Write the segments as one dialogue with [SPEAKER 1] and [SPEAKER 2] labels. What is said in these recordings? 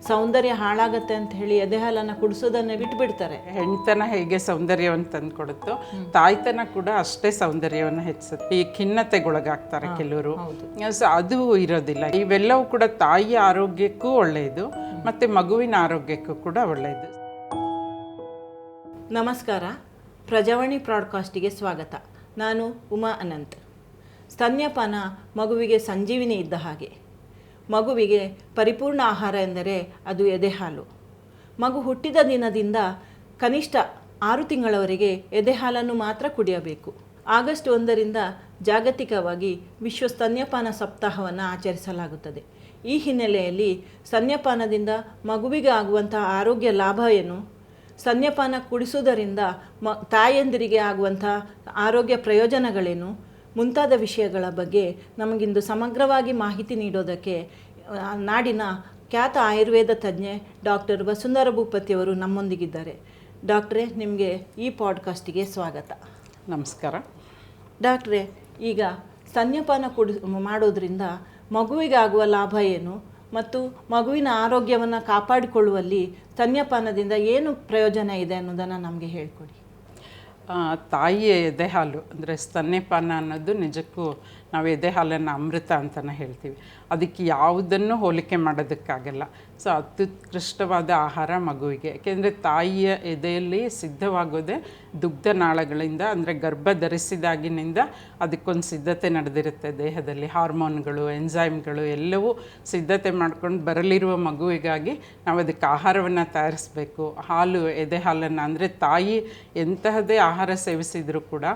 [SPEAKER 1] ಸೌಂದರ್ಯ ಹಾಳಾಗತ್ತೆ ಅಂತ ಹೇಳಿ ಎದೆ ಹಾಲನ್ನು ಕುಡಿಸೋದನ್ನೇ ಬಿಟ್ಬಿಡ್ತಾರೆ.
[SPEAKER 2] ಹೆಣ್ತನ ಹೇಗೆ ಸೌಂದರ್ಯವನ್ನು ತಂದು ಕೊಡುತ್ತೋ ತಾಯ್ತನ ಕೂಡ ಅಷ್ಟೇ ಸೌಂದರ್ಯವನ್ನು ಹೆಚ್ಚಿಸುತ್ತೆ. ಈ ಖಿನ್ನತೆಗೊಳಗಾಗ್ತಾರೆ ಕೆಲವರು, ಸೊ ಅದು ಇರೋದಿಲ್ಲ. ಇವೆಲ್ಲವೂ ಕೂಡ ತಾಯಿಯ ಆರೋಗ್ಯಕ್ಕೂ ಒಳ್ಳೆಯದು ಮತ್ತು ಮಗುವಿನ ಆರೋಗ್ಯಕ್ಕೂ ಕೂಡ ಒಳ್ಳೆಯದು.
[SPEAKER 1] ನಮಸ್ಕಾರ, ಪ್ರಜಾವಾಣಿ ಬ್ರಾಡ್ಕಾಸ್ಟಿಗೆ ಸ್ವಾಗತ. ನಾನು ಉಮಾ ಅನಂತ್. ಸ್ತನ್ಯಪಾನ ಮಗುವಿಗೆ ಸಂಜೀವಿನಿ ಇದ್ದ ಹಾಗೆ. ಮಗುವಿಗೆ ಪರಿಪೂರ್ಣ ಆಹಾರ ಎಂದರೆ ಅದು ಎದೆಹಾಲು. ಮಗು ಹುಟ್ಟಿದ ದಿನದಿಂದ ಕನಿಷ್ಠ 6 ತಿಂಗಳವರೆಗೆ ಎದೆಹಾಲನ್ನು ಮಾತ್ರ ಕುಡಿಯಬೇಕು. ಆಗಸ್ಟ್ 1ರಿಂದ ಜಾಗತಿಕವಾಗಿ ವಿಶ್ವ ಸ್ತನ್ಯಪಾನ ಸಪ್ತಾಹವನ್ನು ಆಚರಿಸಲಾಗುತ್ತದೆ. ಈ ಹಿನ್ನೆಲೆಯಲ್ಲಿ ಸ್ತನ್ಯಪಾನದಿಂದ ಮಗುವಿಗೆ ಆಗುವಂತಹ ಆರೋಗ್ಯ ಲಾಭ ಏನು, ಸ್ತನ್ಯಪಾನ ಕುಡಿಸುವುದರಿಂದ ತಾಯಂದಿರಿಗೆ ಆಗುವಂಥ ಆರೋಗ್ಯ ಪ್ರಯೋಜನಗಳೇನು ಮುಂತಾದ ವಿಷಯಗಳ ಬಗ್ಗೆ ನಮಗಿಂದು ಸಮಗ್ರವಾಗಿ ಮಾಹಿತಿ ನೀಡೋದಕ್ಕೆ ನಾಡಿನ ಖ್ಯಾತ ಆಯುರ್ವೇದ ತಜ್ಞೆ ಡಾಕ್ಟರ್ ವಸುಂಧರಾ ಭೂಪತಿಯವರು ನಮ್ಮೊಂದಿಗಿದ್ದಾರೆ. ಡಾಕ್ಟ್ರೇ, ನಿಮಗೆ ಈ ಪಾಡ್ಕಾಸ್ಟಿಗೆ ಸ್ವಾಗತ.
[SPEAKER 2] ನಮಸ್ಕಾರ.
[SPEAKER 1] ಡಾಕ್ಟ್ರೇ, ಈಗ ಸ್ತನ್ಯಪಾನ ಮಾಡೋದ್ರಿಂದ ಮಗುವಿಗೆ ಆಗುವ ಲಾಭ ಏನು ಮತ್ತು ಮಗುವಿನ ಆರೋಗ್ಯವನ್ನು ಕಾಪಾಡಿಕೊಳ್ಳುವಲ್ಲಿ ಸ್ತನ್ಯಪಾನದಿಂದ ಏನು ಪ್ರಯೋಜನ ಇದೆ ಅನ್ನೋದನ್ನು ನಮಗೆ ಹೇಳ್ಕೊಡಿ.
[SPEAKER 2] ತಾಯಿಯ ಎದೆಹಾಲು ಅಂದರೆ ಸ್ತನ್ಯಪಾನ ಅನ್ನೋದು ನಿಜಕ್ಕೂ ನಾವು ಎದೆಹಾಲನ್ನು ಅಮೃತ ಅಂತಲೇ ಹೇಳ್ತೀವಿ. ಅದಕ್ಕೆ ಯಾವುದನ್ನು ಹೋಲಿಕೆ ಮಾಡೋದಕ್ಕಾಗಲ್ಲ. ಸೊ ಅತ್ಯುತ್ಕೃಷ್ಟವಾದ ಆಹಾರ ಮಗುವಿಗೆ. ಯಾಕೆಂದರೆ ತಾಯಿಯ ಎದೆಯಲ್ಲಿ ಸಿದ್ಧವಾಗೋದೇ ದುಗ್ಧ ನಾಳಗಳಿಂದ, ಅಂದರೆ ಗರ್ಭ ಧರಿಸಿದಾಗಿನಿಂದ ಅದಕ್ಕೊಂದು ಸಿದ್ಧತೆ ನಡೆದಿರುತ್ತೆ. ದೇಹದಲ್ಲಿ ಹಾರ್ಮೋನ್ಗಳು, ಎನ್ಸೈಮ್ಗಳು ಎಲ್ಲವೂ ಸಿದ್ಧತೆ ಮಾಡ್ಕೊಂಡು ಬರಲಿರುವ ಮಗುವಿಗಾಗಿ ನಾವು ಅದಕ್ಕೆ ಆಹಾರವನ್ನು ತಯಾರಿಸಬೇಕು. ಹಾಲು, ಎದೆ ಹಾಲನ್ನು, ಅಂದರೆ ತಾಯಿ ಎಂತಹದೇ ಆಹಾರ ಸೇವಿಸಿದರೂ ಕೂಡ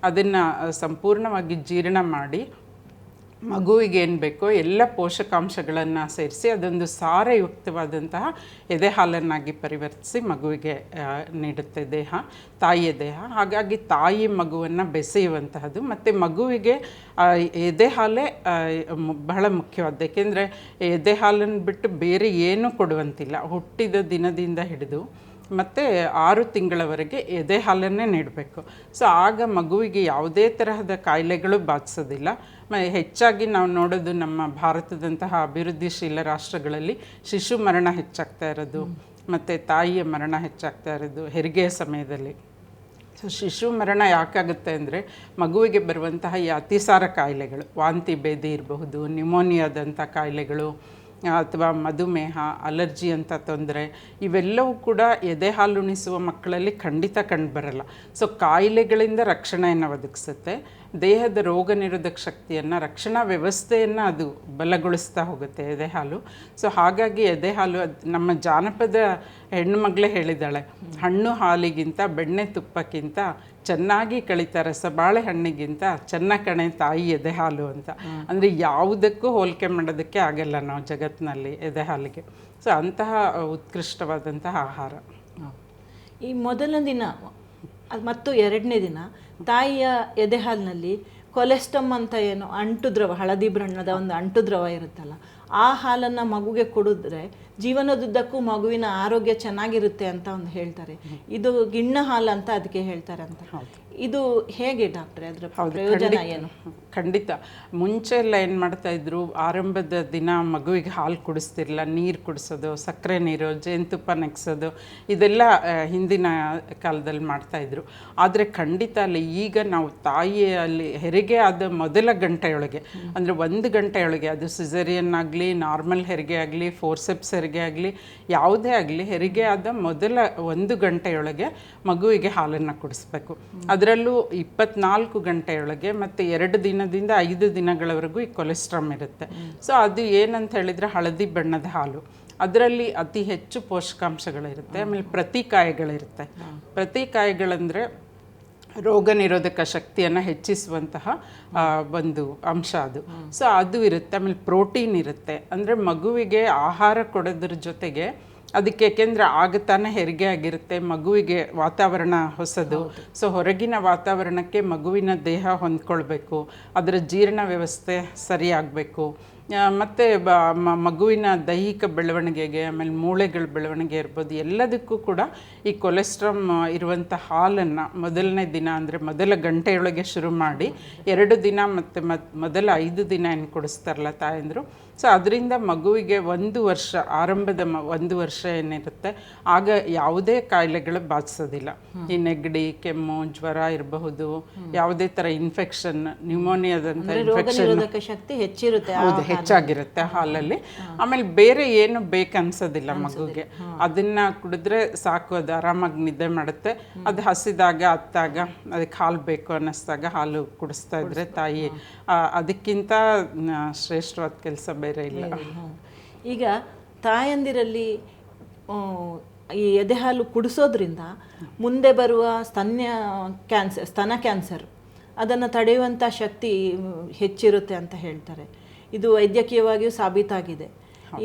[SPEAKER 2] ಅದನ್ನು ಸಂಪೂರ್ಣವಾಗಿ ಜೀರ್ಣ ಮಾಡಿ ಮಗುವಿಗೆ ಏನು ಬೇಕೋ ಎಲ್ಲ ಪೋಷಕಾಂಶಗಳನ್ನು ಸೇರಿಸಿ ಅದೊಂದು ಸಾರಯುಕ್ತವಾದಂತಹ ಎದೆ ಹಾಲನ್ನಾಗಿ ಪರಿವರ್ತಿಸಿ ಮಗುವಿಗೆ ನೀಡುತ್ತೆ ತಾಯಿಯ ದೇಹ. ಹಾಗಾಗಿ ತಾಯಿ ಮಗುವನ್ನು ಬೆಸೆಯುವಂತಹದ್ದು. ಮತ್ತು ಮಗುವಿಗೆ ಎದೆ ಹಾಲೇ ಬಹಳ ಮುಖ್ಯವಾದ್ದು. ಏಕೆಂದರೆ ಎದೆ ಹಾಲನ್ನು ಬಿಟ್ಟು ಬೇರೆ ಏನೂ ಕೊಡುವಂತಿಲ್ಲ. ಹುಟ್ಟಿದ ದಿನದಿಂದ ಹಿಡಿದು ಮತ್ತು 6 ತಿಂಗಳವರೆಗೆ ಎದೆ ಹಾಲನ್ನೇ ನೀಡಬೇಕು. ಸೊ ಆಗ ಮಗುವಿಗೆ ಯಾವುದೇ ತರಹದ ಕಾಯಿಲೆಗಳು ಬಾಧಿಸೋದಿಲ್ಲ. ಹೆಚ್ಚಾಗಿ ನಾವು ನೋಡೋದು ನಮ್ಮ ಭಾರತದಂತಹ ಅಭಿವೃದ್ಧಿಶೀಲ ರಾಷ್ಟ್ರಗಳಲ್ಲಿ ಶಿಶು ಮರಣ ಹೆಚ್ಚಾಗ್ತಾ ಇರೋದು ಮತ್ತು ತಾಯಿಯ ಮರಣ ಹೆಚ್ಚಾಗ್ತಾ ಇರೋದು ಹೆರಿಗೆಯ ಸಮಯದಲ್ಲಿ. ಸೊ ಶಿಶು ಮರಣ ಯಾಕಾಗುತ್ತೆ ಅಂದರೆ ಮಗುವಿಗೆ ಬರುವಂತಹ ಈ ಅತಿಸಾರ ಕಾಯಿಲೆಗಳು, ವಾಂತಿ ಭೇದಿ ಇರಬಹುದು, ನ್ಯೂಮೋನಿಯಾದಂಥ ಕಾಯಿಲೆಗಳು ಅಥವಾ ಮಧುಮೇಹ, ಅಲರ್ಜಿ ಅಂತ ತೊಂದರೆ, ಇವೆಲ್ಲವೂ ಕೂಡ ಎದೆ ಹಾಲುಣಿಸುವ ಮಕ್ಕಳಲ್ಲಿ ಖಂಡಿತ ಕಂಡುಬರಲ್ಲ. ಸೊ ಕಾಯಿಲೆಗಳಿಂದ ರಕ್ಷಣೆಯನ್ನು ಒದಗಿಸುತ್ತೆ. ದೇಹದ ರೋಗ ನಿರೋಧಕ ಶಕ್ತಿಯನ್ನು, ರಕ್ಷಣಾ ವ್ಯವಸ್ಥೆಯನ್ನು ಅದು ಬಲಗೊಳಿಸ್ತಾ ಹೋಗುತ್ತೆ ಎದೆ ಹಾಲು. ಸೊ ಹಾಗಾಗಿ ಎದೆ ಹಾಲು, ನಮ್ಮ ಜಾನಪದ ಹೆಣ್ಣುಮಗಳೇ ಹೇಳಿದ್ದಾಳೆ, ಹಣ್ಣು ಹಾಲಿಗಿಂತ ಬೆಣ್ಣೆ ತುಪ್ಪಕ್ಕಿಂತ ಚೆನ್ನಾಗಿ ಕಳಿತ ರಸ ಬಾಳೆಹಣ್ಣಿಗಿಂತ ಚೆನ್ನ ಕಣೆ ತಾಯಿ ಎದೆ ಹಾಲು ಅಂತ. ಅಂದರೆ ಯಾವುದಕ್ಕೂ ಹೋಲಿಕೆ ಮಾಡೋದಕ್ಕೆ ಆಗಲ್ಲ ನಾವು ಜಗತ್ತಿನಲ್ಲಿ ಎದೆ ಹಾಲಿಗೆ. ಸೊ ಅಂತಹ ಉತ್ಕೃಷ್ಟವಾದಂತಹ ಆಹಾರ.
[SPEAKER 1] ಈ ಮೊದಲನೇ ದಿನ ಮತ್ತು 2ನೇ ದಿನ ತಾಯಿಯ ಎದೆ ಹಾಲಿನಲ್ಲಿ ಕೊಲೆಸ್ಟ್ರಮ್ ಅಂತ ಏನು ಅಂಟು ದ್ರವ, ಹಳದಿ ಬಣ್ಣದ ಒಂದು ಅಂಟು ದ್ರವ ಇರುತ್ತಲ್ಲ, ಆ ಹಾಲನ್ನು ಮಗುಗೆ ಕುಡಿದ್ರೆ ಜೀವನದುದ್ದಕ್ಕೂ ಮಗುವಿನ ಆರೋಗ್ಯ ಚೆನ್ನಾಗಿರುತ್ತೆ ಅಂತ ಒಂದು ಹೇಳ್ತಾರೆ. ಇದು ಗಿಣ್ಣ ಹಾಲು ಅಂತ ಅದಕ್ಕೆ ಹೇಳ್ತಾರೆ ಅಂತ. ಇದು ಹೇಗೆ ಡಾಕ್ಟ್ರೆ, ಅದರ ಪ್ರಯೋಜನ ಏನು?
[SPEAKER 2] ಖಂಡಿತ. ಮುಂಚೆ ಎಲ್ಲ ಏನು ಮಾಡ್ತಾಯಿದ್ರು, ಆರಂಭದ ದಿನ ಮಗುವಿಗೆ ಹಾಲು ಕುಡಿಸ್ತಿರಲಿಲ್ಲ. ನೀರು ಕುಡಿಸೋದು, ಸಕ್ಕರೆ ನೀರು, ಜೇನುತುಪ್ಪ ನೆಕ್ಸೋದು, ಇದೆಲ್ಲ ಹಿಂದಿನ ಕಾಲದಲ್ಲಿ ಮಾಡ್ತಾಯಿದ್ರು. ಆದರೆ ಖಂಡಿತ ಅಲ್ಲಿ ಈಗ ನಾವು ತಾಯಿಯಲ್ಲಿ ಹೆರಿಗೆ ಆದ ಮೊದಲ ಗಂಟೆಯೊಳಗೆ, ಅಂದರೆ 1 ಗಂಟೆಯೊಳಗೆ, ಅದು ಸಿಸೇರಿಯನ್ ಆಗಲಿ, ನಾರ್ಮಲ್ ಹೆರಿಗೆ ಆಗಲಿ, ಫೋರ್ಸೆಪ್ಸ್ ಹೆರಿಗೆ ಆಗಲಿ, ಯಾವುದೇ ಆಗಲಿ, ಹೆರಿಗೆ ಆದ ಮೊದಲ 1 ಗಂಟೆಯೊಳಗೆ ಮಗುವಿಗೆ ಹಾಲನ್ನು ಕುಡಿಸ್ಬೇಕು. ಅದರಲ್ಲೂ 24 ಗಂಟೆಯೊಳಗೆ ಮತ್ತು 2 ದಿನದಿಂದ 5 ದಿನಗಳವರೆಗೂ ಈ ಕೊಲೆಸ್ಟ್ರಾಮ್ ಇರುತ್ತೆ. ಸೊ ಅದು ಏನಂತ ಹೇಳಿದರೆ ಹಳದಿ ಬಣ್ಣದ ಹಾಲು. ಅದರಲ್ಲಿ ಅತಿ ಹೆಚ್ಚು ಪೋಷಕಾಂಶಗಳಿರುತ್ತೆ. ಆಮೇಲೆ ಪ್ರತಿಕಾಯಗಳಿರುತ್ತೆ. ಪ್ರತಿಕಾಯಗಳಂದರೆ ರೋಗ ನಿರೋಧಕ ಶಕ್ತಿಯನ್ನು ಹೆಚ್ಚಿಸುವಂತಹ ಒಂದು ಅಂಶ ಅದು. ಸೊ ಅದು ಇರುತ್ತೆ. ಆಮೇಲೆ ಪ್ರೋಟೀನ್ ಇರುತ್ತೆ. ಅಂದರೆ ಮಗುವಿಗೆ ಆಹಾರ ಕೊಡೋದ್ರ ಜೊತೆಗೆ ಅದಕ್ಕೆ, ಏಕೆಂದರೆ ಆಗ ತಾನೇ ಹೆರಿಗೆ ಆಗಿರುತ್ತೆ, ಮಗುವಿಗೆ ವಾತಾವರಣ ಹೊಸದು. ಸೊ ಹೊರಗಿನ ವಾತಾವರಣಕ್ಕೆ ಮಗುವಿನ ದೇಹ ಹೊಂದ್ಕೊಳ್ಬೇಕು, ಅದರ ಜೀರ್ಣ ವ್ಯವಸ್ಥೆ ಸರಿಯಾಗಬೇಕು, ಮತ್ತು ಮಗುವಿನ ದೈಹಿಕ ಬೆಳವಣಿಗೆಗೆ, ಆಮೇಲೆ ಮೂಳೆಗಳ ಬೆಳವಣಿಗೆ ಇರ್ಬೋದು, ಎಲ್ಲದಕ್ಕೂ ಕೂಡ ಈ ಕೊಲೆಸ್ಟ್ರಾಮ್ ಇರುವಂಥ ಹಾಲನ್ನು ಮೊದಲನೇ ದಿನ, ಅಂದರೆ ಮೊದಲ ಗಂಟೆಯೊಳಗೆ ಶುರು ಮಾಡಿ 2 ದಿನ ಮತ್ತು ಮೊದಲ 5 ದಿನ ಏನು ಕೊಡಿಸ್ತಾರಲ್ಲ ತಾಯಂದರು, ಸೊ ಅದರಿಂದ ಮಗುವಿಗೆ 1 ವರ್ಷ ಆರಂಭದ 1 ವರ್ಷ ಏನಿರುತ್ತೆ ಆಗ ಯಾವುದೇ ಕಾಯಿಲೆಗಳು ಬಾಧಿಸೋದಿಲ್ಲ. ಈ ನೆಗಡಿ, ಕೆಮ್ಮು, ಜ್ವರ ಇರಬಹುದು, ಯಾವುದೇ ಥರ ಇನ್ಫೆಕ್ಷನ್, ನ್ಯೂಮೋನಿಯಾದಂಥ ಇನ್ಫೆಕ್ಷನ್
[SPEAKER 1] ಶಕ್ತಿ ಹೆಚ್ಚಿರುತ್ತೆ,
[SPEAKER 2] ಹೌದು, ಹೆಚ್ಚಾಗಿರುತ್ತೆ ಹಾಲಲ್ಲಿ. ಆಮೇಲೆ ಬೇರೆ ಏನು ಬೇಕನ್ಸೋದಿಲ್ಲ ಮಗುಗೆ. ಅದನ್ನ ಕುಡಿದ್ರೆ ಸಾಕು, ಅದು ಆರಾಮಾಗಿ ನಿದ್ದೆ ಮಾಡುತ್ತೆ. ಅದು ಹಸಿದಾಗ ಅತ್ತಾಗ ಅದಕ್ಕೆ ಹಾಲು ಬೇಕು ಅನ್ನಿಸ್ದಾಗ ಹಾಲು ಕುಡಿಸ್ತಾ ಇದ್ರೆ ತಾಯಿ, ಅದಕ್ಕಿಂತ ಶ್ರೇಷ್ಠವಾದ ಕೆಲಸ ಬೇರೆ ಇಲ್ಲ.
[SPEAKER 1] ಈಗ ತಾಯಂದಿರಲ್ಲಿ ಈ ಎದೆಹಾಲು ಕುಡಿಸೋದ್ರಿಂದ ಮುಂದೆ ಬರುವ ಸ್ತನ ಕ್ಯಾನ್ಸರ್ ಅದನ್ನು ತಡೆಯುವಂಥ ಶಕ್ತಿ ಹೆಚ್ಚಿರುತ್ತೆ ಅಂತ ಹೇಳ್ತಾರೆ. ಇದು ವೈದ್ಯಕೀಯವಾಗಿಯೂ ಸಾಬೀತಾಗಿದೆ.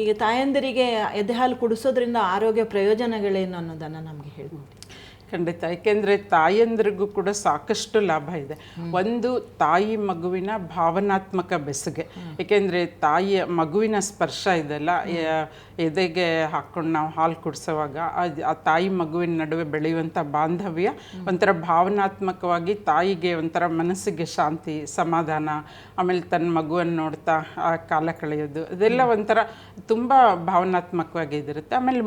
[SPEAKER 1] ಈಗ ತಾಯಂದಿರಿಗೆ ಎದೆಹಾಲು ಕುಡಿಸೋದ್ರಿಂದ ಆರೋಗ್ಯ ಪ್ರಯೋಜನಗಳೇನು ಅನ್ನೋದನ್ನು ನಮಗೆ ಹೇಳ್ಬೋದು.
[SPEAKER 2] ಖಂಡಿತ. ಏಕೆಂದರೆ ತಾಯಂದ್ರಿಗೂ ಕೂಡ ಸಾಕಷ್ಟು ಲಾಭ ಇದೆ. ಒಂದು, ತಾಯಿ ಮಗುವಿನ ಭಾವನಾತ್ಮಕ ಬೆಸುಗೆ. ಏಕೆಂದರೆ ತಾಯಿಯ ಮಗುವಿನ ಸ್ಪರ್ಶ ಇದೆಲ್ಲ ಎದೆಗೆ ಹಾಕ್ಕೊಂಡು ನಾವು ಹಾಲು ಕುಡಿಸೋವಾಗ ಆ ತಾಯಿ ಮಗುವಿನ ನಡುವೆ ಬೆಳೆಯುವಂಥ ಬಾಂಧವ್ಯ ಒಂಥರ ಭಾವನಾತ್ಮಕವಾಗಿ ತಾಯಿಗೆ ಒಂಥರ ಮನಸ್ಸಿಗೆ ಶಾಂತಿ, ಸಮಾಧಾನ, ಆಮೇಲೆ ತನ್ನ ಮಗುವನ್ನು ನೋಡ್ತಾ ಕಾಲ ಕಳೆಯೋದು, ಅದೆಲ್ಲ ಒಂಥರ ತುಂಬ ಭಾವನಾತ್ಮಕವಾಗಿರುತ್ತೆ. ಆಮೇಲೆ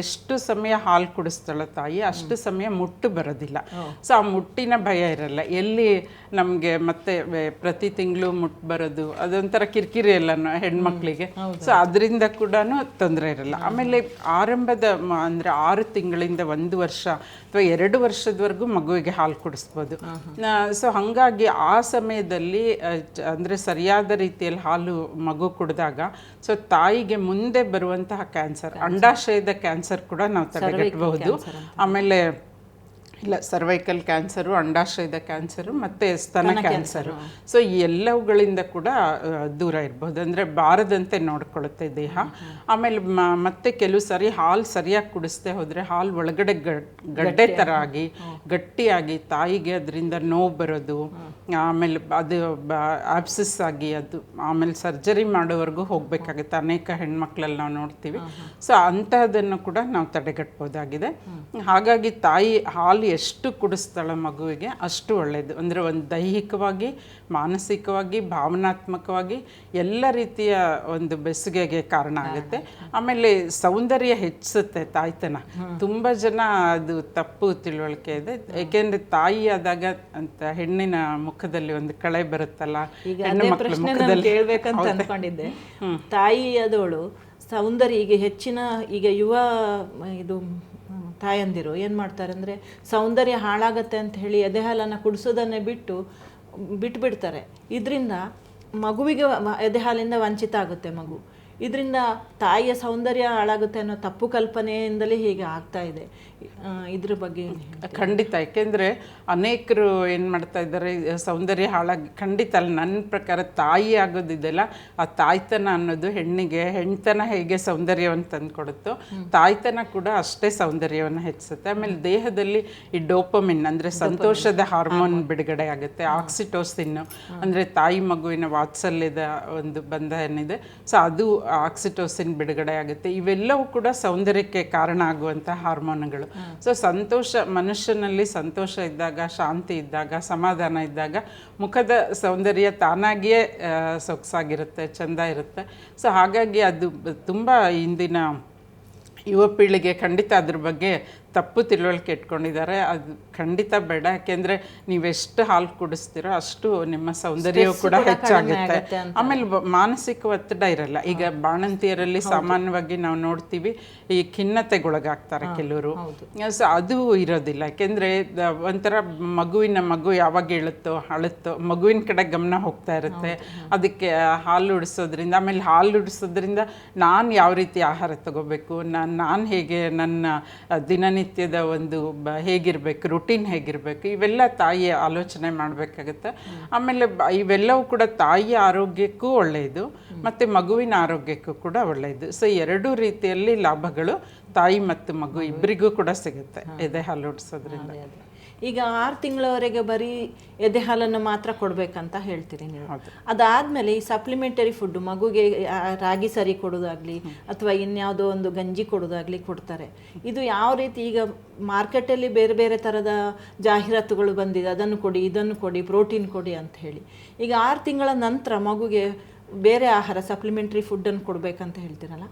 [SPEAKER 2] ಎಷ್ಟು ಸಮಯ ಹಾಲು ಕುಡಿಸ್ತಾಳೋ ತಾಯಿ ಅಷ್ಟು ಸಮಯ ಮುಟ್ಟು ಬರೋದಿಲ್ಲ. ಸೊ ಆ ಮುಟ್ಟಿನ ಭಯ ಇರಲ್ಲ. ಎಲ್ಲಿ ನಮಗೆ ಮತ್ತೆ ಪ್ರತಿ ತಿಂಗಳು ಮುಟ್ಟು ಬರೋದು ಅದೊಂಥರ ಕಿರಿಕಿರಿ ಎಲ್ಲ ಹೆಣ್ಮಕ್ಳಿಗೆ. ಸೊ ಅದರಿಂದ ಕೂಡ ತೊಂದರೆ ಇರಲ್ಲ. ಆಮೇಲೆ ಆರಂಭದ ಅಂದರೆ 6 ತಿಂಗಳಿಂದ 1 ವರ್ಷ ಅಥವಾ 2 ವರ್ಷದವರೆಗೂ ಮಗುವಿಗೆ ಹಾಲು ಕುಡಿಸ್ಬೋದು. ಸೊ ಹಾಗಾಗಿ ಆ ಸಮಯದಲ್ಲಿ ಅಂದರೆ ಸರಿಯಾದ ರೀತಿಯಲ್ಲಿ ಹಾಲು ಮಗು ಕುಡಿದಾಗ ಸೊ ತಾಯಿಗೆ ಮುಂದೆ ಬರುವಂತಹ ಕ್ಯಾನ್ಸರ್, ಅಂಡಾಶಯದ ಕ್ಯಾನ್ಸರ್ ಕೂಡ ನಾವು ತಡೆಗಟ್ಟಬಹುದು. ಆಮೇಲೆ ಇಲ್ಲ, ಸರ್ವೈಕಲ್ ಕ್ಯಾನ್ಸರು, ಅಂಡಾಶಯದ ಕ್ಯಾನ್ಸರು ಮತ್ತು ಸ್ತನ ಕ್ಯಾನ್ಸರು. ಸೊ ಈ ಎಲ್ಲವುಗಳಿಂದ ಕೂಡ ದೂರ ಇರ್ಬೋದು, ಅಂದರೆ ಬಾರದಂತೆ ನೋಡ್ಕೊಳ್ಳುತ್ತೆ ದೇಹ. ಆಮೇಲೆ ಮತ್ತೆ ಕೆಲವು ಸಾರಿ ಹಾಲು ಸರಿಯಾಗಿ ಕುಡಿಸ್ದೆ ಹೋದರೆ ಹಾಲು ಒಳಗಡೆ ಗಡ್ಡೆ ಥರ ಆಗಿ ಗಟ್ಟಿಯಾಗಿ ತಾಯಿಗೆ ಅದರಿಂದ ನೋವು ಬರೋದು, ಆಮೇಲೆ ಅದು ಆಬ್ಸಸ್ ಆಗಿ ಅದು ಆಮೇಲೆ ಸರ್ಜರಿ ಮಾಡೋವರೆಗೂ ಹೋಗಬೇಕಾಗುತ್ತೆ. ಅನೇಕ ಹೆಣ್ಮಕ್ಳಲ್ಲಿ ನಾವು ನೋಡ್ತೀವಿ. ಸೊ ಅಂಥದ್ದನ್ನು ಕೂಡ ನಾವು ತಡೆಗಟ್ಬೋದಾಗಿದೆ. ಹಾಗಾಗಿ ತಾಯಿ ಹಾಲು ಎಷ್ಟು ಕುಡಿಸ್ತಾಳೆ ಮಗುವಿಗೆ ಅಷ್ಟು ಒಳ್ಳೆಯದು. ಅಂದರೆ ಒಂದು ದೈಹಿಕವಾಗಿ, ಮಾನಸಿಕವಾಗಿ, ಭಾವನಾತ್ಮಕವಾಗಿ ಎಲ್ಲ ರೀತಿಯ ಒಂದು ಬೆಸುಗೆಗೆ ಕಾರಣ ಆಗುತ್ತೆ. ಆಮೇಲೆ ಸೌಂದರ್ಯ ಹೆಚ್ಚಿಸುತ್ತೆ ತಾಯ್ತನ. ತುಂಬ ಜನ ಅದು ತಪ್ಪು ತಿಳುವಳಿಕೆ ಇದೆ. ಏಕೆಂದರೆ ತಾಯಿ ಆದಾಗ ಅಂತ ಹೆಣ್ಣಿನ ಮುಖದಲ್ಲಿ ಒಂದು ಕಳೆ ಬರುತ್ತಲ್ಲ, ಹೆಣ್ಣು ಮಕ್ಕಳ ಮುಖದಲ್ಲಿ
[SPEAKER 1] ಹೇಳ್ಬೇಕಂತ ಅನ್ಕೊಂಡಿದ್ದೆ. ತಾಯಿ ಆದವಳು ಸೌಂದರ್ಯ ಈಗ ಹೆಚ್ಚಿನ ಈಗ ಯುವ ಇದು ತಾಯಂದಿರು ಏನು ಮಾಡ್ತಾರೆ ಅಂದರೆ ಸೌಂದರ್ಯ ಹಾಳಾಗತ್ತೆ ಅಂತ ಹೇಳಿ ಎದೆಹಾಲನ್ನು ಕುಡಿಸೋದನ್ನೇ ಬಿಟ್ಬಿಡ್ತಾರೆ. ಇದರಿಂದ ಮಗುವಿಗೆ ಎದೆಹಾಲಿಂದ ವಂಚಿತ ಆಗುತ್ತೆ ಮಗು. ಇದರಿಂದ ತಾಯಿಯ ಸೌಂದರ್ಯ ಹಾಳಾಗುತ್ತೆ ಅನ್ನೋ ತಪ್ಪು ಕಲ್ಪನೆಯಿಂದಲೇ ಹೀಗೆ ಆಗ್ತಾ ಇದೆ. ಇದ್ರ ಬಗ್ಗೆ
[SPEAKER 2] ಖಂಡಿತ. ಏಕೆಂದರೆ ಅನೇಕರು ಏನು ಮಾಡ್ತಾ ಇದ್ದಾರೆ, ಸೌಂದರ್ಯ ಹಾಳಾಗಿ ಖಂಡಿತ ಅಲ್ಲ. ನನ್ನ ಪ್ರಕಾರ ತಾಯಿ ಆಗೋದಿದೆಯಲ್ಲ, ಆ ತಾಯ್ತನ ಅನ್ನೋದು ಹೆಣ್ತನ ಹೇಗೆ ಸೌಂದರ್ಯವನ್ನು ತಂದು ಕೊಡುತ್ತೋ ತಾಯ್ತನ ಕೂಡ ಅಷ್ಟೇ ಸೌಂದರ್ಯವನ್ನು ಹೆಚ್ಚಿಸುತ್ತೆ. ಆಮೇಲೆ ದೇಹದಲ್ಲಿ ಈ ಡೋಪಮಿನ್ ಅಂದರೆ ಸಂತೋಷದ ಹಾರ್ಮೋನ್ ಬಿಡುಗಡೆ ಆಗುತ್ತೆ. ಆಕ್ಸಿಟೋಸಿನ್ ಅಂದರೆ ತಾಯಿ ಮಗುವಿನ ವಾತ್ಸಲ್ಯದ ಒಂದು ಬಂಧ ಏನಿದೆ, ಸೊ ಅದು ಆಕ್ಸಿಟೋಸಿನ್ ಬಿಡುಗಡೆ ಆಗುತ್ತೆ. ಇವೆಲ್ಲವೂ ಕೂಡ ಸೌಂದರ್ಯಕ್ಕೆ ಕಾರಣ ಆಗುವಂಥ ಹಾರ್ಮೋನ್ಗಳು. ಸೊ ಸಂತೋಷ, ಮನುಷ್ಯನಲ್ಲಿ ಸಂತೋಷ ಇದ್ದಾಗ, ಶಾಂತಿ ಇದ್ದಾಗ, ಸಮಾಧಾನ ಇದ್ದಾಗ ಮುಖದ ಸೌಂದರ್ಯ ತಾನಾಗಿಯೇ ಸೊಗಸಾಗಿರುತ್ತೆ, ಚೆಂದ ಇರುತ್ತೆ. ಸೊ ಹಾಗಾಗಿ ಅದು ತುಂಬ ಇಂದಿನ ಯುವ ಪೀಳಿಗೆ ಖಂಡಿತ ಅದ್ರ ಬಗ್ಗೆ ತಪ್ಪು ತಿಳುವಳಿಕೆ ಇಟ್ಕೊಂಡಿದ್ದಾರೆ. ಅದು ಖಂಡಿತ ಬೇಡ. ಯಾಕೆಂದರೆ ನೀವೆಷ್ಟು ಹಾಲು ಕುಡಿಸ್ತೀರೋ ಅಷ್ಟು ನಿಮ್ಮ ಸೌಂದರ್ಯವೂ ಕೂಡ ಹೆಚ್ಚಾಗುತ್ತೆ. ಆಮೇಲೆ ಮಾನಸಿಕ ಒತ್ತಡ ಇರಲ್ಲ. ಈಗ ಬಾಣಂತಿಯರಲ್ಲಿ ಸಾಮಾನ್ಯವಾಗಿ ನಾವು ನೋಡ್ತೀವಿ ಈ ಖಿನ್ನತೆಗೊಳಗಾಗ್ತಾರೆ ಕೆಲವರು. ಸೊ ಅದು ಇರೋದಿಲ್ಲ. ಯಾಕೆಂದರೆ ಒಂಥರ ಮಗು ಯಾವಾಗ ಅಳುತ್ತೋ ಮಗುವಿನ ಕಡೆ ಗಮನ ಹೋಗ್ತಾ ಇರುತ್ತೆ. ಅದಕ್ಕೆ ಹಾಲು ಉಡಿಸೋದ್ರಿಂದ, ಆಮೇಲೆ ಹಾಲು ಉಡಿಸೋದ್ರಿಂದ ನಾನು ಯಾವ ರೀತಿ ಆಹಾರ ತಗೋಬೇಕು, ನಾನು ಹೇಗೆ ನನ್ನ ದಿನನಿತ್ಯದ ಒಂದು ಹೇಗಿರಬೇಕು, ರುಟೀನ್ ಹೇಗಿರಬೇಕು, ಇವೆಲ್ಲ ತಾಯಿ ಆಲೋಚನೆ ಮಾಡಬೇಕಾಗುತ್ತೆ. ಆಮೇಲೆ ಇವೆಲ್ಲವೂ ಕೂಡ ತಾಯಿಯ ಆರೋಗ್ಯಕ್ಕೂ ಒಳ್ಳೆಯದು ಮತ್ತು ಮಗುವಿನ ಆರೋಗ್ಯಕ್ಕೂ ಕೂಡ ಒಳ್ಳೆಯದು. ಸೊ ಎರಡೂ ರೀತಿಯಲ್ಲಿ ಲಾಭಗಳು ತಾಯಿ ಮತ್ತು ಮಗು ಇಬ್ಬರಿಗೂ ಕೂಡ ಸಿಗುತ್ತೆ ಎದೆ ಹಾಲು ಉಡಿಸೋದ್ರಿಂದ.
[SPEAKER 1] ಈಗ 6 ತಿಂಗಳವರೆಗೆ ಬರೀ ಎದೆ ಹಾಲನ್ನು ಮಾತ್ರ ಕೊಡಬೇಕಂತ ಹೇಳ್ತೀರಿ ನೀವು. ಅದಾದಮೇಲೆ ಈ ಸಪ್ಲಿಮೆಂಟರಿ ಫುಡ್ ಮಗುಗೆ ರಾಗಿ ಸರಿ ಕೊಡೋದಾಗಲಿ ಅಥವಾ ಇನ್ಯಾವುದೋ ಒಂದು ಗಂಜಿ ಕೊಡೋದಾಗಲಿ ಕೊಡ್ತಾರೆ. ಇದು ಯಾವ ರೀತಿ, ಈಗ ಮಾರ್ಕೆಟಲ್ಲಿ ಬೇರೆ ಬೇರೆ ಥರದ ಜಾಹೀರಾತುಗಳು ಬಂದಿದೆ, ಅದನ್ನು ಕೊಡಿ, ಇದನ್ನು ಕೊಡಿ, ಪ್ರೋಟೀನ್ ಕೊಡಿ ಅಂತ ಹೇಳಿ. ಈಗ 6 ತಿಂಗಳ ನಂತರ ಮಗುಗೆ ಬೇರೆ ಆಹಾರ ಸಪ್ಲಿಮೆಂಟ್ರಿ ಫುಡ್ಡನ್ನು ಕೊಡಬೇಕಂತ ಹೇಳ್ತೀರಲ್ಲ,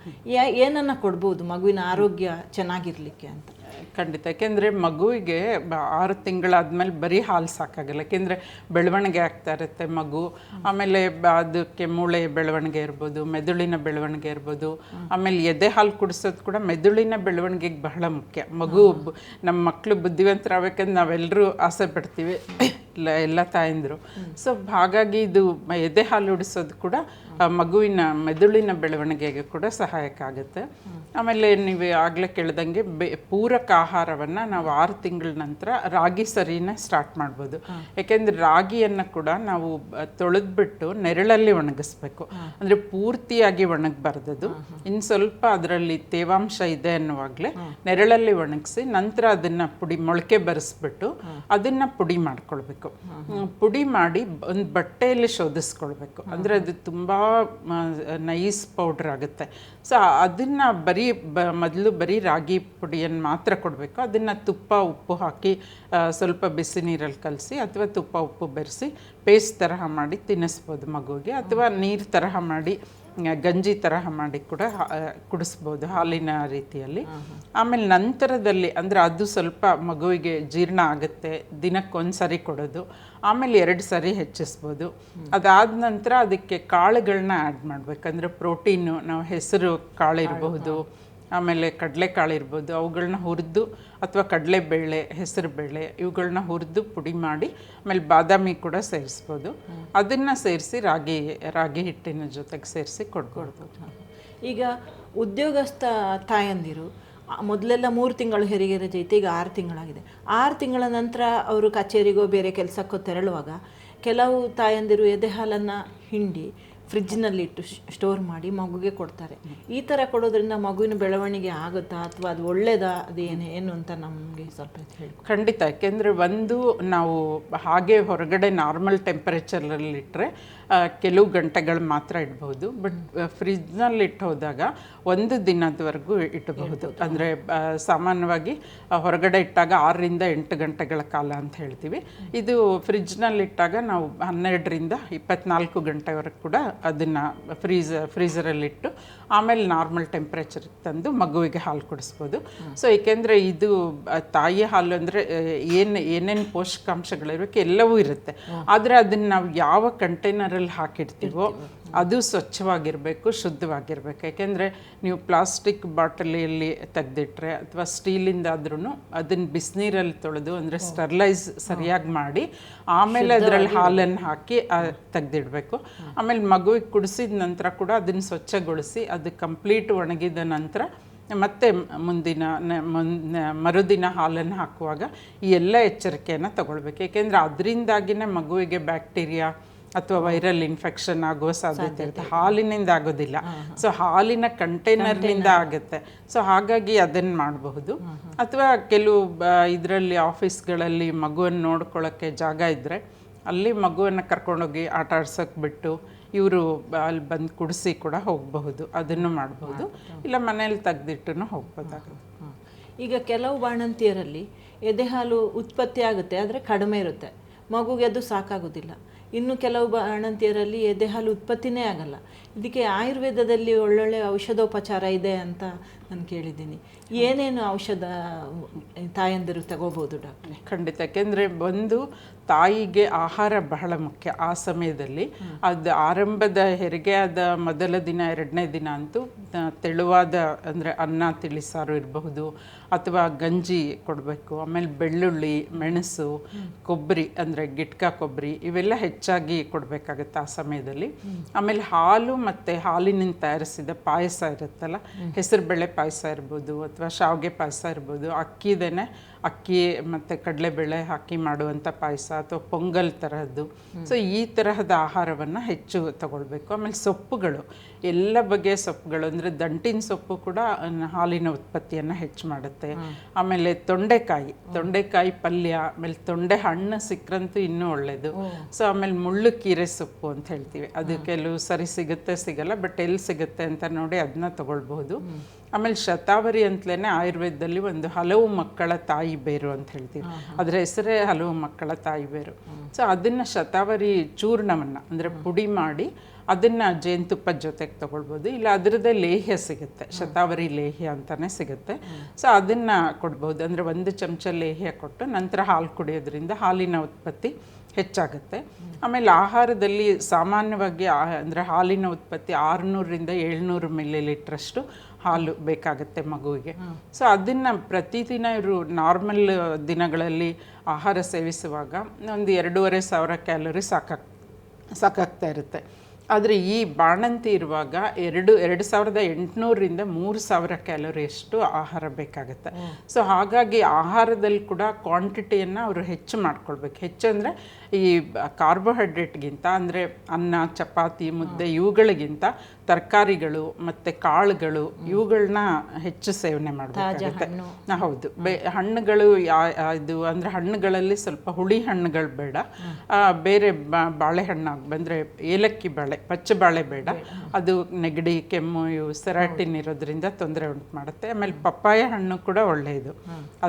[SPEAKER 1] ಏನನ್ನು ಕೊಡ್ಬೋದು ಮಗುವಿನ ಆರೋಗ್ಯ ಚೆನ್ನಾಗಿರಲಿಕ್ಕೆ ಅಂತ?
[SPEAKER 2] ಖಂಡಿತ. ಯಾಕೆಂದರೆ ಮಗುವಿಗೆ 6 ತಿಂಗಳಾದ್ಮೇಲೆ ಬರೀ ಹಾಲು ಸಾಕಾಗಲ್ಲ. ಯಾಕೆಂದರೆ ಬೆಳವಣಿಗೆ ಆಗ್ತಾ ಇರುತ್ತೆ ಮಗು. ಆಮೇಲೆ ಅದಕ್ಕೆ ಮೂಳೆ ಬೆಳವಣಿಗೆ ಇರ್ಬೋದು, ಮೆದುಳಿನ ಬೆಳವಣಿಗೆ ಇರ್ಬೋದು. ಆಮೇಲೆ ಎದೆ ಹಾಲು ಕುಡಿಸೋದು ಕೂಡ ಮೆದುಳಿನ ಬೆಳವಣಿಗೆಗೆ ಬಹಳ ಮುಖ್ಯ. ಮಗು ನಮ್ಮ ಮಕ್ಕಳು ಬುದ್ಧಿವಂತರಾಗಬೇಕಂದ್ರೆ ನಾವೆಲ್ಲರೂ ಆಸೆ ಪಡ್ತೀವಿ, ಎಲ್ಲ ತಾಯಂದರು. ಸೊ ಹಾಗಾಗಿ ಇದು ಎದೆ ಹಾಲು ಉಡಿಸೋದು ಕೂಡ ಮಗುವಿನ ಮೆದುಳಿನ ಬೆಳವಣಿಗೆಗೆ ಕೂಡ ಸಹಾಯಕ ಆಗುತ್ತೆ. ಆಮೇಲೆ ನೀವು ಆಗಲೇ ಕೇಳ್ದಂಗೆ ಪೂರಕ ಆಹಾರವನ್ನು ನಾವು 6 ತಿಂಗಳ ನಂತರ ರಾಗಿ ಸರಿನ ಸ್ಟಾರ್ಟ್ ಮಾಡ್ಬೋದು. ಯಾಕೆಂದರೆ ರಾಗಿಯನ್ನು ಕೂಡ ನಾವು ತೊಳೆದ್ಬಿಟ್ಟು ನೆರಳಲ್ಲಿ ಒಣಗಿಸ್ಬೇಕು. ಅಂದರೆ ಪೂರ್ತಿಯಾಗಿ ಒಣಗಬಾರ್ದದು. ಇನ್ನು ಸ್ವಲ್ಪ ಅದರಲ್ಲಿ ತೇವಾಂಶ ಇದೆ ಅನ್ನುವಾಗಲೇ ನೆರಳಲ್ಲಿ ಒಣಗಿಸಿ ನಂತರ ಅದನ್ನು ಮೊಳಕೆ ಬರೆಸ್ಬಿಟ್ಟು ಅದನ್ನು ಪುಡಿ ಮಾಡ್ಕೊಳ್ಬೇಕು. ಪುಡಿ ಮಾಡಿ ಒಂದು ಬಟ್ಟೆಯಲ್ಲಿ ಶೋಧಿಸ್ಕೊಳ್ಬೇಕು. ಅಂದರೆ ಅದು ತುಂಬ ನೈಸ್ ಪೌಡ್ರ್ ಆಗುತ್ತೆ. ಸೊ ಅದನ್ನು ಮೊದಲು ಬರೀ ರಾಗಿ ಪುಡಿಯನ್ನು ಮಾತ್ರ ಕೊಡಬೇಕು. ಅದನ್ನು ತುಪ್ಪ ಉಪ್ಪು ಹಾಕಿ ಸ್ವಲ್ಪ ಬಿಸಿ ನೀರಲ್ಲಿ ಕಲಸಿ ಅಥವಾ ತುಪ್ಪ ಉಪ್ಪು ಬೆರೆಸಿ ಪೇಸ್ಟ್ ತರಹ ಮಾಡಿ ತಿನ್ನಿಸ್ಬೋದು ಮಗುವಿಗೆ. ಅಥವಾ ನೀರು ತರಹ ಮಾಡಿ ಗಂಜಿ ತರಹ ಮಾಡಿ ಕೂಡ ಕುಡಿಸ್ಬೋದು ಹಾಲಿನ ರೀತಿಯಲ್ಲಿ. ಆಮೇಲೆ ನಂತರದಲ್ಲಿ ಅಂದರೆ ಅದು ಸ್ವಲ್ಪ ಮಗುವಿಗೆ ಜೀರ್ಣ ಆಗುತ್ತೆ, ದಿನಕ್ಕೊಂದು ಸರಿ ಕೊಡೋದು. ಆಮೇಲೆ 2 ಸರಿ ಹೆಚ್ಚಿಸ್ಬೋದು. ಅದಾದ ನಂತರ ಅದಕ್ಕೆ ಕಾಳುಗಳನ್ನ ಆ್ಯಡ್ ಮಾಡಬೇಕಂದ್ರೆ ಪ್ರೋಟೀನು, ನಾವು ಹೆಸರು ಕಾಳು ಇರಬಹುದು, ಆಮೇಲೆ ಕಡಲೆಕಾಳು ಇರ್ಬೋದು, ಅವುಗಳನ್ನ ಹುರಿದು ಅಥವಾ ಕಡಲೆಬೇಳೆ, ಹೆಸರು ಬೇಳೆ ಇವುಗಳನ್ನ ಹುರಿದು ಪುಡಿ ಮಾಡಿ ಆಮೇಲೆ ಬಾದಾಮಿ ಕೂಡ ಸೇರಿಸ್ಬೋದು. ಅದನ್ನು ಸೇರಿಸಿ ರಾಗಿ ಹಿಟ್ಟಿನ ಜೊತೆಗೆ ಸೇರಿಸಿ ಕೊಡ್ಬೋದು.
[SPEAKER 1] ಈಗ ಉದ್ಯೋಗಸ್ಥ ತಾಯಂದಿರು ಮೊದಲೆಲ್ಲ 3 ತಿಂಗಳು ಹೆರಿಗೆ ರಜೆ ಇತ್ತು, ಈಗ 6 ತಿಂಗಳಾಗಿದೆ. 6 ತಿಂಗಳ ನಂತರ ಅವರು ಕಚೇರಿಗೋ ಬೇರೆ ಕೆಲಸಕ್ಕೋ ತೆರಳುವಾಗ ಕೆಲವು ತಾಯಂದಿರು ಎದೆ ಹಾಲನ್ನು ಹಿಂಡಿ ಫ್ರಿಜ್ನಲ್ಲಿಟ್ಟು ಸ್ಟೋರ್ ಮಾಡಿ ಮಗುಗೆ ಕೊಡ್ತಾರೆ. ಈ ಥರ ಕೊಡೋದ್ರಿಂದ ಮಗುವಿನ ಬೆಳವಣಿಗೆ ಆಗುತ್ತಾ ಅಥವಾ ಅದು ಒಳ್ಳೆಯದಾ, ಅದು ಏನು ಅಂತ ನಮಗೆ ಸ್ವಲ್ಪ ಹೇಳಿ.
[SPEAKER 2] ಖಂಡಿತ. ಯಾಕೆಂದರೆ ನಾವು ಹಾಗೆ ಹೊರಗಡೆ ನಾರ್ಮಲ್ ಟೆಂಪರೇಚರಲ್ಲಿಟ್ಟರೆ ಕೆಲವು ಗಂಟೆಗಳು ಮಾತ್ರ ಇಡ್ಬೋದು. ಬಟ್ ಫ್ರಿಜ್ನಲ್ಲಿ ಇಟ್ಟು ಹೋದಾಗ 1 ದಿನದವರೆಗೂ ಇಟ್ಟಬಹುದು. ಅಂದರೆ ಸಾಮಾನ್ಯವಾಗಿ ಹೊರಗಡೆ ಇಟ್ಟಾಗ 6 ರಿಂದ 8 ಗಂಟೆಗಳ ಕಾಲ ಅಂತ ಹೇಳ್ತೀವಿ. ಇದು ಫ್ರಿಜ್ನಲ್ಲಿ ಇಟ್ಟಾಗ ನಾವು 12 ರಿಂದ 24 ಗಂಟೆವರೆಗೂ ಕೂಡ ಅದನ್ನು ಫ್ರೀಸರಲ್ಲಿಟ್ಟು ಆಮೇಲೆ ನಾರ್ಮಲ್ ಟೆಂಪ್ರೇಚರ್ಗೆ ತಂದು ಮಗುವಿಗೆ ಹಾಲು ಕುಡಿಸ್ಬೋದು. ಸೊ ಏಕೆಂದರೆ ಇದು ತಾಯಿ ಹಾಲು ಅಂದರೆ ಏನೇನು ಪೋಷಕಾಂಶಗಳಿರಬೇಕು ಎಲ್ಲವೂ ಇರುತ್ತೆ. ಆದರೆ ಅದನ್ನು ನಾವು ಯಾವ ಕಂಟೈನರಲ್ಲಿ ಹಾಕಿಡ್ತೀವೋ ಅದು ಸ್ವಚ್ಛವಾಗಿರಬೇಕು, ಶುದ್ಧವಾಗಿರಬೇಕು. ಯಾಕೆಂದರೆ ನೀವು ಪ್ಲಾಸ್ಟಿಕ್ ಬಾಟಲಿಯಲ್ಲಿ ತೆಗೆದಿಟ್ರೆ ಅಥವಾ ಸ್ಟೀಲಿಂದಾದ್ರೂ ಅದನ್ನು ಬಿಸಿನೀರಲ್ಲಿ ತೊಳೆದು ಅಂದರೆ ಸ್ಟರ್ಲೈಸ್ ಸರಿಯಾಗಿ ಮಾಡಿ ಆಮೇಲೆ ಅದರಲ್ಲಿ ಹಾಲನ್ನು ಹಾಕಿ ತೆಗೆದಿಡಬೇಕು. ಆಮೇಲೆ ಮಗುವಿಗೆ ಕುಡಿಸಿದ ನಂತರ ಕೂಡ ಅದನ್ನು ಸ್ವಚ್ಛಗೊಳಿಸಿ ಅದು ಕಂಪ್ಲೀಟ್ ಒಣಗಿದ ನಂತರ ಮತ್ತೆ ಮರುದಿನ ಹಾಲನ್ನು ಹಾಕುವಾಗ ಈ ಎಲ್ಲ ಎಚ್ಚರಿಕೆಯನ್ನು ತಗೊಳ್ಬೇಕು. ಏಕೆಂದರೆ ಅದರಿಂದಾಗಿನೇ ಮಗುವಿಗೆ ಬ್ಯಾಕ್ಟೀರಿಯಾ ಅಥವಾ ವೈರಲ್ ಇನ್ಫೆಕ್ಷನ್ ಆಗುವ ಸಾಧ್ಯತೆ ಇರುತ್ತೆ, ಹಾಲಿನಿಂದ ಆಗೋದಿಲ್ಲ. ಸೊ ಹಾಲಿನ ಕಂಟೈನರ್ನಿಂದ ಆಗುತ್ತೆ. ಸೊ ಹಾಗಾಗಿ ಅದನ್ನು ಮಾಡಬಹುದು. ಅಥವಾ ಕೆಲವು ಇದರಲ್ಲಿ ಆಫೀಸ್ಗಳಲ್ಲಿ ಮಗುವನ್ನು ನೋಡ್ಕೊಳ್ಳೋಕ್ಕೆ ಜಾಗ ಇದ್ದರೆ ಅಲ್ಲಿ ಮಗುವನ್ನು ಕರ್ಕೊಂಡೋಗಿ ಆಟ ಆಡ್ಸೋಕ್ಕೆ ಬಿಟ್ಟು ಇವರು ಅಲ್ಲಿ ಬಂದು ಕುಡಿಸಿ ಕೂಡ ಹೋಗಬಹುದು, ಅದನ್ನು ಮಾಡಬಹುದು. ಇಲ್ಲ ಮನೇಲಿ ತೆಗೆದಿಟ್ಟು ಹೋಗ್ಬೋದಾಗುತ್ತೆ.
[SPEAKER 1] ಈಗ ಕೆಲವು ಬಾಣಂತಿಯರಲ್ಲಿ ಎದೆಹಾಲು ಉತ್ಪತ್ತಿ ಆಗುತ್ತೆ, ಆದರೆ ಕಡಿಮೆ ಇರುತ್ತೆ, ಮಗುಗೆ ಅದು ಸಾಕಾಗೋದಿಲ್ಲ. ಇನ್ನು ಕೆಲವು ಬಾಣಂತಿಯರಲ್ಲಿ ಎದೆಹಾಲು ಉತ್ಪತ್ತಿನೇ ಆಗಲ್ಲ. ಇದಕ್ಕೆ ಆಯುರ್ವೇದದಲ್ಲಿ ಒಳ್ಳೊಳ್ಳೆ ಔಷಧೋಪಚಾರ ಇದೆ ಅಂತ ನಾನು ಕೇಳಿದ್ದೀನಿ. ಏನೇನು ಔಷಧ ತಾಯಂದಿರು ತಗೋಬೋದು ಡಾಕ್ಟ್ರೆ?
[SPEAKER 2] ಖಂಡಿತ. ಯಾಕೆಂದರೆ ತಾಯಿಗೆ ಆಹಾರ ಬಹಳ ಮುಖ್ಯ ಆ ಸಮಯದಲ್ಲಿ. ಅದು ಆರಂಭದ ಹೆರಿಗೆಯಾದ ಮೊದಲ ದಿನ 2ನೇ ದಿನ ಅಂತೂ ತೆಳುವಾದ ಅಂದರೆ ಅನ್ನ ತಿಳಿಸಾರು ಇರಬಹುದು ಅಥವಾ ಗಂಜಿ ಕೊಡಬೇಕು. ಆಮೇಲೆ ಬೆಳ್ಳುಳ್ಳಿ, ಮೆಣಸು, ಕೊಬ್ಬರಿ ಅಂದರೆ ಗಿಟ್ಕಾ ಕೊಬ್ಬರಿ ಇವೆಲ್ಲ ಹೆಚ್ಚಾಗಿ ಕೊಡಬೇಕಾಗತ್ತೆ ಆ ಸಮಯದಲ್ಲಿ. ಆಮೇಲೆ ಹಾಲು ಮತ್ತು ಹಾಲಿನಿಂದ ತಯಾರಿಸಿದ ಪಾಯಸ ಇರುತ್ತಲ್ಲ, ಹೆಸರುಬೇಳೆ ಪಾಯಸ ಇರ್ಬೋದು ಅಥವಾ ಶಾವಿಗೆ ಪಾಯಸ ಇರ್ಬೋದು, ಅಕ್ಕಿ ಮತ್ತು ಕಡಲೆಬೇಳೆ ಹಾಕಿ ಮಾಡುವಂಥ ಪಾಯಸ ಅಥವಾ ಪೊಂಗಲ್ ತರಹದ್ದು. ಸೊ ಈ ತರಹದ ಆಹಾರವನ್ನು ಹೆಚ್ಚು ತಗೊಳ್ಬೇಕು. ಆಮೇಲೆ ಸೊಪ್ಪುಗಳು, ಎಲ್ಲ ಬಗೆಯ ಸೊಪ್ಪುಗಳು ಅಂದರೆ ದಂಟಿನ ಸೊಪ್ಪು ಕೂಡ ಹಾಲಿನ ಉತ್ಪತ್ತಿಯನ್ನು ಹೆಚ್ಚು ಮಾಡುತ್ತೆ. ಆಮೇಲೆ ತೊಂಡೆಕಾಯಿ ಪಲ್ಯ, ಆಮೇಲೆ ತೊಂಡೆ ಹಣ್ಣು ಸಿಕ್ಕರಂತೂ ಇನ್ನೂ ಒಳ್ಳೆಯದು. ಸೊ ಆಮೇಲೆ ಮುಳ್ಳು ಕೀರೆ ಸೊಪ್ಪು ಅಂತ ಹೇಳ್ತೀವಿ, ಅದು ಕೆಲವು ಸರಿ ಸಿಗುತ್ತೆ ಸಿಗಲ್ಲ, ಬಟ್ ಎಲ್ಲಿ ಸಿಗುತ್ತೆ ಅಂತ ನೋಡಿ ಅದನ್ನ ತಗೊಳ್ಬಹುದು. ಆಮೇಲೆ ಶತಾವರಿ ಅಂತಲೇ ಆಯುರ್ವೇದದಲ್ಲಿ ಒಂದು ಹಲವು ಮಕ್ಕಳ ತಾಯಿ ಬೇರು ಅಂತ ಹೇಳ್ತೀವಿ. ಅದರ ಹೆಸರೇ ಹಲವು ಮಕ್ಕಳ ತಾಯಿ ಬೇರು. ಸೊ ಅದನ್ನು ಶತಾವರಿ ಚೂರ್ಣವನ್ನು ಅಂದರೆ ಪುಡಿ ಮಾಡಿ ಅದನ್ನು ಜೇನುತುಪ್ಪದ ಜೊತೆಗೆ ತೊಗೊಳ್ಬೋದು, ಇಲ್ಲ ಅದರದ್ದೇ ಲೇಹ್ಯ ಸಿಗುತ್ತೆ, ಶತಾವರಿ ಲೇಹ್ಯ ಅಂತಲೇ ಸಿಗುತ್ತೆ. ಸೊ ಅದನ್ನು ಕೊಡ್ಬೋದು. ಅಂದರೆ 1 ಚಮಚ ಲೇಹ್ಯ ಕೊಟ್ಟು ನಂತರ ಹಾಲು ಕುಡಿಯೋದ್ರಿಂದ ಹಾಲಿನ ಉತ್ಪತ್ತಿ ಹೆಚ್ಚಾಗುತ್ತೆ. ಆಮೇಲೆ ಆಹಾರದಲ್ಲಿ ಸಾಮಾನ್ಯವಾಗಿ ಅಂದರೆ ಹಾಲಿನ ಉತ್ಪತ್ತಿ 600ರಿಂದ 700 ml ಹಾಲು ಬೇಕಾಗುತ್ತೆ ಮಗುವಿಗೆ. ಸೊ ಅದನ್ನು ಪ್ರತಿದಿನ ಇವರು ನಾರ್ಮಲ್ ದಿನಗಳಲ್ಲಿ ಆಹಾರ ಸೇವಿಸುವಾಗ ಒಂದು 2500 ಕ್ಯಾಲೋರಿ ಸಾಕಾಗ್ತಾ ಇರುತ್ತೆ. ಆದರೆ ಈ ಬಾಣಂತಿ ಇರುವಾಗ 2800ರಿಂದ 3000 ಕ್ಯಾಲೋರಿಯಷ್ಟು ಆಹಾರ ಬೇಕಾಗುತ್ತೆ. ಸೊ ಹಾಗಾಗಿ ಆಹಾರದಲ್ಲಿ ಕೂಡ ಕ್ವಾಂಟಿಟಿಯನ್ನು ಅವರು ಹೆಚ್ಚು ಮಾಡ್ಕೊಳ್ಬೇಕು. ಹೆಚ್ಚು ಅಂದರೆ ಈ ಕಾರ್ಬೋಹೈಡ್ರೇಟ್ಗಿಂತ ಅಂದರೆ ಅನ್ನ, ಚಪಾತಿ, ಮುದ್ದೆ ಇವುಗಳಿಗಿಂತ ತರಕಾರಿಗಳು ಮತ್ತು ಕಾಳುಗಳು ಇವುಗಳನ್ನ ಹೆಚ್ಚು ಸೇವನೆ ಮಾಡಬೇಕಾಗುತ್ತೆ. ಹೌದು, ಹಣ್ಣುಗಳು ಇದು ಅಂದರೆ ಹಣ್ಣುಗಳಲ್ಲಿ ಸ್ವಲ್ಪ ಹುಳಿ ಹಣ್ಣುಗಳು ಬೇಡ. ಬೇರೆ ಬಾಳೆಹಣ್ಣು ಬಂದರೆ ಏಲಕ್ಕಿ ಬಾಳೆ, ಪಚ್ಚ ಬಾಳೆ ಬೇಡ, ಅದು ನೆಗಡಿ, ಕೆಮ್ಮು, ಇವು ಸೆರಾಟಿನ್ ಇರೋದ್ರಿಂದ ತೊಂದರೆ ಉಂಟು ಮಾಡುತ್ತೆ. ಆಮೇಲೆ ಪಪ್ಪಾಯ ಹಣ್ಣು ಕೂಡ ಒಳ್ಳೆಯದು,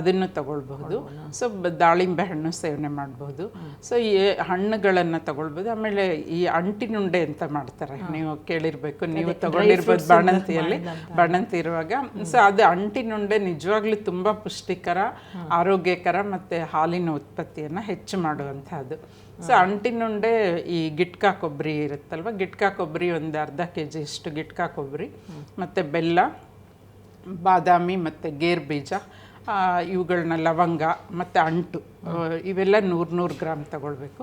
[SPEAKER 2] ಅದನ್ನು ತಗೊಳ್ಬಹುದು. ಸೊ ದಾಳಿಂಬೆ ಹಣ್ಣು ಸೇವನೆ ಮಾಡಬಹುದು. ಸೊ ಈ ಹಣ್ಣುಗಳನ್ನು ತಗೊಳ್ಬೋದು. ಆಮೇಲೆ ಈ ಅಂಟಿನುಂಡೆ ಅಂತ ಮಾಡ್ತಾರೆ, ನೀವು ಕೇಳಿರ್ಬೇಕು, ನೀವು ತಗೊಂಡಿರ್ಬೋದು ಬಾಣಂತಿ ಇರುವಾಗ. ಸೊ ಅದು ಅಂಟಿನುಂಡೆ ನಿಜವಾಗ್ಲೂ ತುಂಬ ಪುಷ್ಟಿಕರ, ಆರೋಗ್ಯಕರ ಮತ್ತು ಹಾಲಿನ ಉತ್ಪತ್ತಿಯನ್ನು ಹೆಚ್ಚು ಮಾಡುವಂಥದ್ದು. ಸೊ ಅಂಟಿನುಂಡೆ ಈ ಗಿಟ್ಕಾ ಕೊಬ್ಬರಿ ಇರುತ್ತಲ್ವ, ಗಿಟ್ಕಾ ಕೊಬ್ಬರಿ ಒಂದು ಅರ್ಧ kg ಅಷ್ಟು ಗಿಟ್ಕಾ ಕೊಬ್ಬರಿ ಮತ್ತು ಬೆಲ್ಲ, ಬಾದಾಮಿ ಮತ್ತು ಗೇರು ಬೀಜ, ಇವುಗಳನ್ನ ಲವಂಗ ಮತ್ತು ಅಂಟು ಇವೆಲ್ಲ 100 ಗ್ರಾಮ್ ತಗೊಳ್ಬೇಕು.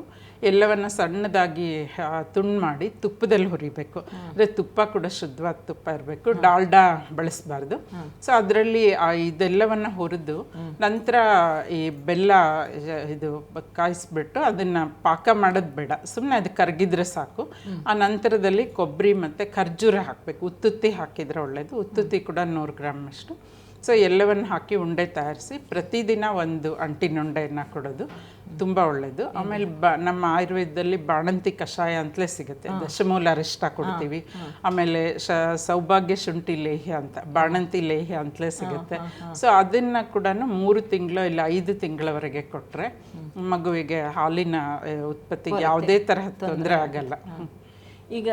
[SPEAKER 2] ಎಲ್ಲವನ್ನು ಸಣ್ಣದಾಗಿ ತುಂಡು ಮಾಡಿ ತುಪ್ಪದಲ್ಲಿ ಹುರಿಬೇಕು. ಅಂದರೆ ತುಪ್ಪ ಕೂಡ ಶುದ್ಧವಾದ ತುಪ್ಪ ಇರಬೇಕು, ಡಾಲ್ಡಾ ಬಳಸಬಾರ್ದು. ಸೊ ಅದರಲ್ಲಿ ಇದೆಲ್ಲವನ್ನು ಹುರಿದು ನಂತರ ಈ ಬೆಲ್ಲ ಇದು ಕಾಯಿಸ್ಬಿಟ್ಟು ಅದನ್ನು ಪಾಕ ಮಾಡೋದು ಬೇಡ, ಸುಮ್ಮನೆ ಅದು ಕರಗಿದ್ರೆ ಸಾಕು. ಆ ನಂತರದಲ್ಲಿ ಕೊಬ್ಬರಿ ಮತ್ತು ಖರ್ಜೂರ ಹಾಕಬೇಕು. ಉತ್ತುತ್ತಿ ಹಾಕಿದರೆ ಒಳ್ಳೆಯದು, ಉತ್ತುತ್ತಿ ಕೂಡ 100 ಗ್ರಾಮ್ ಅಷ್ಟು. ಸೊ ಎಲ್ಲವನ್ನು ಹಾಕಿ ಉಂಡೆ ತಯಾರಿಸಿ ಪ್ರತಿದಿನ ಒಂದು ಅಂಟಿನುಂಡೆಯನ್ನು ಕೊಡೋದು ತುಂಬ ಒಳ್ಳೆಯದು. ಆಮೇಲೆ ನಮ್ಮ ಆಯುರ್ವೇದದಲ್ಲಿ ಬಾಣಂತಿ ಕಷಾಯ ಅಂತಲೇ ಸಿಗುತ್ತೆ, ದಶಮೂಲ ಅರಿಷ್ಟ ಕೊಡ್ತೀವಿ. ಆಮೇಲೆ ಸೌಭಾಗ್ಯ ಶುಂಠಿ ಲೇಹ್ಯ ಅಂತ, ಬಾಣಂತಿ ಲೇಹ್ಯ ಅಂತಲೇ ಸಿಗುತ್ತೆ. ಸೊ ಅದನ್ನು ಕೂಡ 3 ತಿಂಗಳು ಇಲ್ಲ 5 ತಿಂಗಳವರೆಗೆ ಕೊಟ್ಟರೆ ಮಗುವಿಗೆ ಹಾಲಿನ ಉತ್ಪತ್ತಿಗೆ ಯಾವುದೇ ತರಹ ತೊಂದರೆ ಆಗಲ್ಲ.
[SPEAKER 1] ಈಗ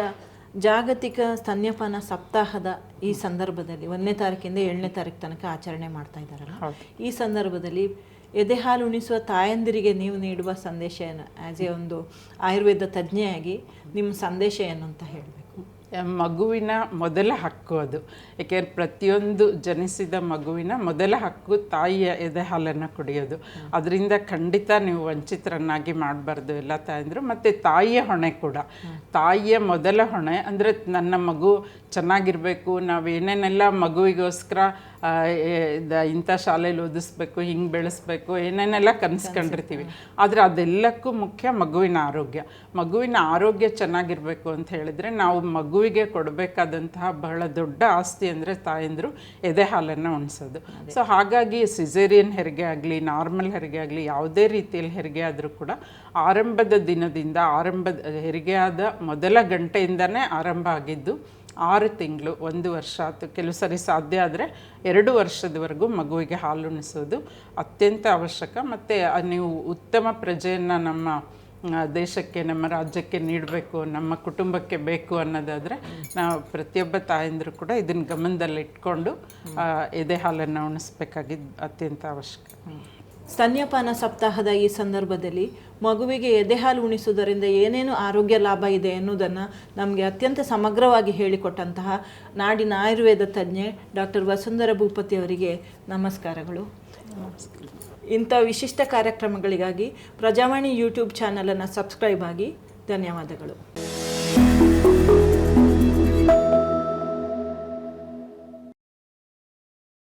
[SPEAKER 1] ಜಾಗತಿಕ ಸ್ತನ್ಯಪಾನ ಸಪ್ತಾಹದ ಈ ಸಂದರ್ಭದಲ್ಲಿ 1ನೇ ತಾರೀಕಿಂದ 7ನೇ ತಾರೀಕು ತನಕ ಆಚರಣೆ ಮಾಡ್ತಾ ಇದ್ದಾರಲ್ಲ, ಈ ಸಂದರ್ಭದಲ್ಲಿ ಎದೆಹಾಲು ಉಣಿಸುವ ತಾಯಂದಿರಿಗೆ ನೀವು ನೀಡುವ ಸಂದೇಶ ಏನು? ಆ್ಯಸ್ ಎ ಒಂದು ಆಯುರ್ವೇದ ತಜ್ಞೆಯಾಗಿ ನಿಮ್ಮ ಸಂದೇಶ ಏನು ಅಂತ ಹೇಳಬೇಕು?
[SPEAKER 2] ಮಗುವಿನ ಮೊದಲ ಹಕ್ಕು ಅದು. ಏಕೆಂದರೆ ಪ್ರತಿಯೊಂದು ಜನಿಸಿದ ಮಗುವಿನ ಮೊದಲ ಹಕ್ಕು ತಾಯಿಯ ಎದೆ ಹಾಲನ್ನು ಕುಡಿಯೋದು. ಅದರಿಂದ ಖಂಡಿತ ನೀವು ವಂಚಿತರನ್ನಾಗಿ ಮಾಡಬಾರ್ದು ಎಲ್ಲ ತಾಯಂದರು. ಮತ್ತು ತಾಯಿಯ ಹೊಣೆ ಕೂಡ, ತಾಯಿಯ ಮೊದಲ ಹೊಣೆ ಅಂದರೆ ನನ್ನ ಮಗು ಚೆನ್ನಾಗಿರಬೇಕು, ನಾವು ಏನೇನೆಲ್ಲ ಮಗುವಿಗೋಸ್ಕರ ಇಂಥ ಶಾಲೆಯಲ್ಲಿ ಓದಿಸ್ಬೇಕು, ಹಿಂಗೆ ಬೆಳೆಸ್ಬೇಕು, ಏನೇನೆಲ್ಲ ಕನಸ್ಕೊಂಡಿರ್ತೀವಿ. ಆದರೆ ಅದೆಲ್ಲಕ್ಕೂ ಮುಖ್ಯ ಮಗುವಿನ ಆರೋಗ್ಯ. ಮಗುವಿನ ಆರೋಗ್ಯ ಚೆನ್ನಾಗಿರಬೇಕು ಅಂತ ಹೇಳಿದರೆ ನಾವು ಮಗುವಿಗೆ ಕೊಡಬೇಕಾದಂತಹ ಬಹಳ ದೊಡ್ಡ ಆಸ್ತಿ ಅಂದರೆ ತಾಯಂದರು ಎದೆ ಹಾಲನ್ನು ಉಣಿಸೋದು. ಸೊ ಹಾಗಾಗಿ ಸಿಸೇರಿಯನ್ ಹೆರಿಗೆ ಆಗಲಿ, ನಾರ್ಮಲ್ ಹೆರಿಗೆ ಆಗಲಿ, ಯಾವುದೇ ರೀತಿಯಲ್ಲಿ ಹೆರಿಗೆ ಆದರೂ ಕೂಡ ಆರಂಭದ ದಿನದಿಂದ, ಹೆರಿಗೆಯಾದ ಮೊದಲ ಗಂಟೆಯಿಂದನೇ ಆರಂಭ ಆಗಿದ್ದು 6 ತಿಂಗಳು, 1 ವರ್ಷ, ಕೆಲವು ಸರಿ ಸಾಧ್ಯ ಆದರೆ 2 ವರ್ಷದವರೆಗೂ ಮಗುವಿಗೆ ಹಾಲು ಉಣಿಸೋದು ಅತ್ಯಂತ ಅವಶ್ಯಕ. ಮತ್ತು ನೀವು ಉತ್ತಮ ಪ್ರಜೆಯನ್ನು ನಮ್ಮ ದೇಶಕ್ಕೆ, ನಮ್ಮ ರಾಜ್ಯಕ್ಕೆ ನೀಡಬೇಕು, ನಮ್ಮ ಕುಟುಂಬಕ್ಕೆ ಬೇಕು ಅನ್ನೋದಾದರೆ ನಾವು ಪ್ರತಿಯೊಬ್ಬ ತಾಯಂದರು ಕೂಡ ಇದನ್ನು ಗಮನದಲ್ಲಿ ಇಟ್ಕೊಂಡು ಎದೆ ಹಾಲನ್ನು ಉಣಿಸ್ಬೇಕಾಗಿದ್ದು ಅತ್ಯಂತ ಅವಶ್ಯಕ.
[SPEAKER 1] ಸ್ತನ್ಯಪಾನ ಸಪ್ತಾಹದ ಈ ಸಂದರ್ಭದಲ್ಲಿ ಮಗುವಿಗೆ ಎದೆಹಾಲು ಉಣಿಸುವುದರಿಂದ ಏನೇನು ಆರೋಗ್ಯ ಲಾಭ ಇದೆ ಎನ್ನುವುದನ್ನು ನಮಗೆ ಅತ್ಯಂತ ಸಮಗ್ರವಾಗಿ ಹೇಳಿಕೊಟ್ಟಂತಹ ನಾಡಿನ ಆಯುರ್ವೇದ ತಜ್ಞೆ ಡಾಕ್ಟರ್ ವಸುಂಧರಾ ಭೂಪತಿ ಅವರಿಗೆ ನಮಸ್ಕಾರಗಳು. ಇಂಥ ವಿಶಿಷ್ಟ ಕಾರ್ಯಕ್ರಮಗಳಿಗಾಗಿ ಪ್ರಜಾವಾಣಿ ಯೂಟ್ಯೂಬ್ ಚಾನಲನ್ನು ಸಬ್ಸ್ಕ್ರೈಬ್ ಆಗಿ. ಧನ್ಯವಾದಗಳು.